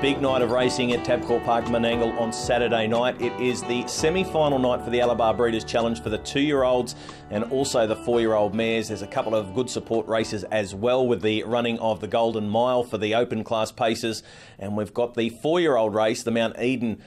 big night of racing at Tabcorp Park, Menangle on Saturday night. It is the semi-final night for the Alabar Breeders' Challenge for the 2-year-olds and also the 4-year-old mares. There's a couple of good support races as well with the running of the Golden Mile for the open class paces. And we've got the 4-year-old race, the Mount Eden,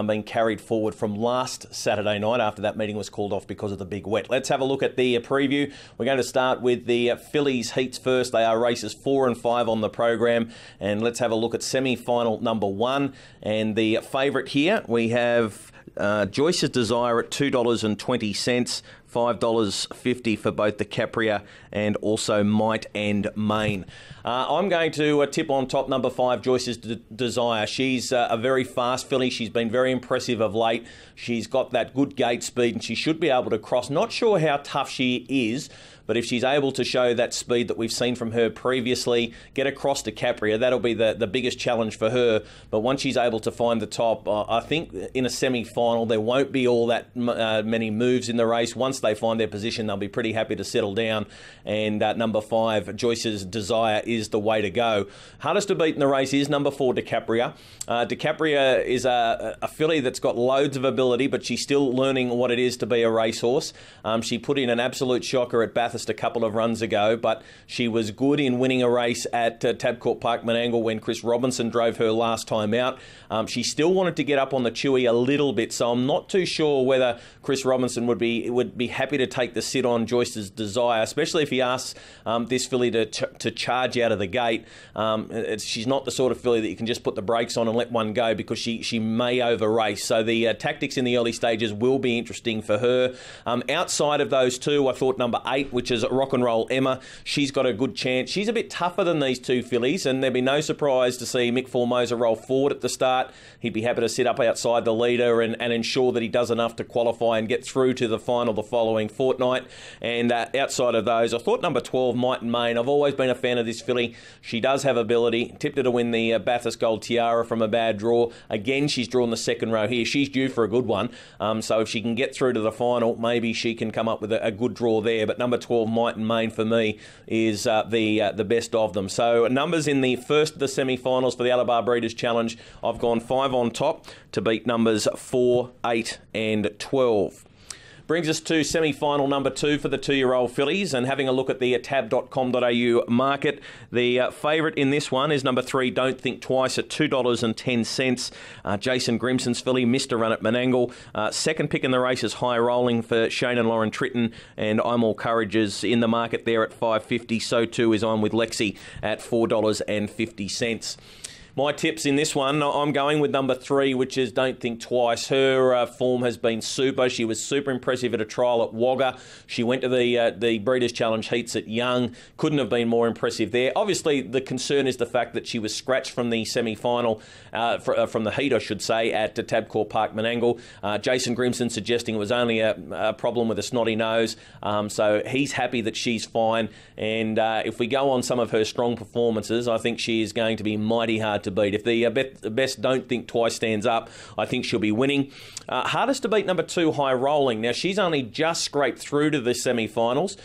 being carried forward from last Saturday night after that meeting was called off because of the big wet. Let's have a look at the preview. We're going to start with the fillies heats first. They are races 4 and 5 on the program. And let's have a look at semi-final number 1. And the favourite here, we have Joyce's Desire at $2.20, $5.50 for both the Capria and also Might and Main. I'm going to tip on top number 5, Joyce's Desire. She's a very fast filly. She's been very impressive of late. She's got that good gate speed and she should be able to cross. Not sure how tough she is, but if she's able to show that speed that we've seen from her previously, get across to Capria, that'll be the biggest challenge for her. But once she's able to find the top, I think in a semi-final there won't be all that many moves in the race. Once they find their position, they'll be pretty happy to settle down. And number 5, Joyce's Desire, is the way to go. Hardest to beat in the race is number 4, DiCapria. DiCapria is a filly that's got loads of ability, but she's still learning what it is to be a racehorse. She put in an absolute shocker at Bathurst a couple of runs ago, but she was good in winning a race at Tabcorp Park, Menangle when Chris Robinson drove her last time out. She still wanted to get up on the chewy a little bit, so I'm not too sure whether Chris Robinson would be happy to take the sit on Joyce's Desire, especially if he asks this filly to charge out of the gate. She's not the sort of filly that you can just put the brakes on and let one go, because she may over race. So the tactics in the early stages will be interesting for her. Outside of those two, I thought number 8, which is Rock and Roll Emma, she's got a good chance. She's a bit tougher than these two fillies, and there'd be no surprise to see Mick Formosa roll forward at the start. He'd be happy to sit up outside the leader and ensure that he does enough to qualify and get through to the final the following fortnight. And outside of those, I thought number 12, Might and Main. I've always been a fan of this filly. She does have ability. Tipped her to win the Bathurst Gold Tiara from a bad draw. Again, she's drawn the second row here. She's due for a good one. So if she can get through to the final, maybe she can come up with a good draw there. But number 12, Might and Main, for me, is the best of them. So numbers in the first of the semi-finals for the Alabar Breeders' Challenge, I've gone 5 on top to beat numbers 4, 8 and 12. Brings us to semi-final number 2 for the 2-year-old fillies, and having a look at the tab.com.au market. The favourite in this one is number 3, Don't Think Twice, at $2.10. Jason Grimson's filly missed a run at Menangle. Second pick in the race is High Rolling for Shane and Lauren Tritton, and I'm All Courage is in the market there at $5.50. So too is I'm With Lexi at $4.50. My tips in this one, I'm going with number 3, which is Don't Think Twice. Her form has been super. She was super impressive at a trial at Wagga. She went to the Breeders' Challenge heats at Young. Couldn't have been more impressive there. Obviously, the concern is the fact that she was scratched from the semi-final, from the heat, I should say, at Tabcorp Park, Menangle. Jason Grimson suggesting it was only a problem with a snotty nose. So he's happy that she's fine. And if we go on some of her strong performances, I think she is going to be mighty hard to beat. If the best Don't Think Twice stands up, I think she'll be winning. Hardest to beat number 2, High Rolling. Now, she's only just scraped through to the semi-finals.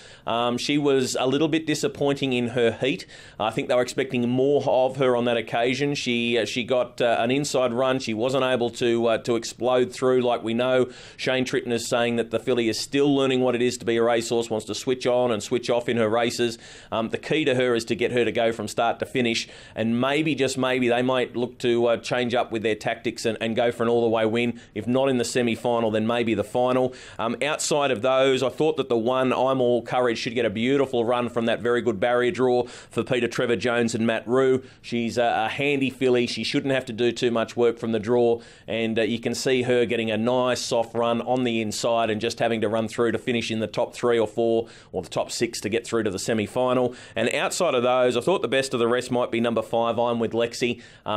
She was a little bit disappointing in her heat. I think they were expecting more of her on that occasion. She got an inside run. She wasn't able to explode through like we know. Shane Tritton is saying that the filly is still learning what it is to be a racehorse, wants to switch on and switch off in her races. The key to her is to get her to go from start to finish, and maybe, just maybe, they might look to change up with their tactics and go for an all-the-way win. If not in the semi-final, then maybe the final. Outside of those, I thought that the 1, I'm All Courage, should get a beautiful run from that very good barrier draw for Peter Trevor Jones and Matt Rue. She's a handy filly. She shouldn't have to do too much work from the draw, and you can see her getting a nice soft run on the inside and just having to run through to finish in the top 3 or 4 or the top 6 to get through to the semi-final. And outside of those, I thought the best of the rest might be number 5, I'm With Lexi.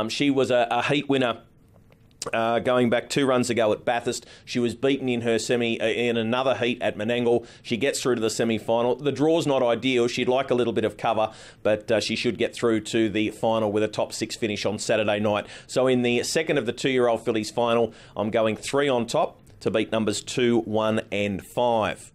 She was a heat winner going back 2 runs ago at Bathurst. She was beaten in her in another heat at Menangle. She gets through to the semi-final. The draw's not ideal. She'd like a little bit of cover, but she should get through to the final with a top 6 finish on Saturday night. So in the second of the 2-year-old fillies final, I'm going 3 on top to beat numbers 2, 1 and 5.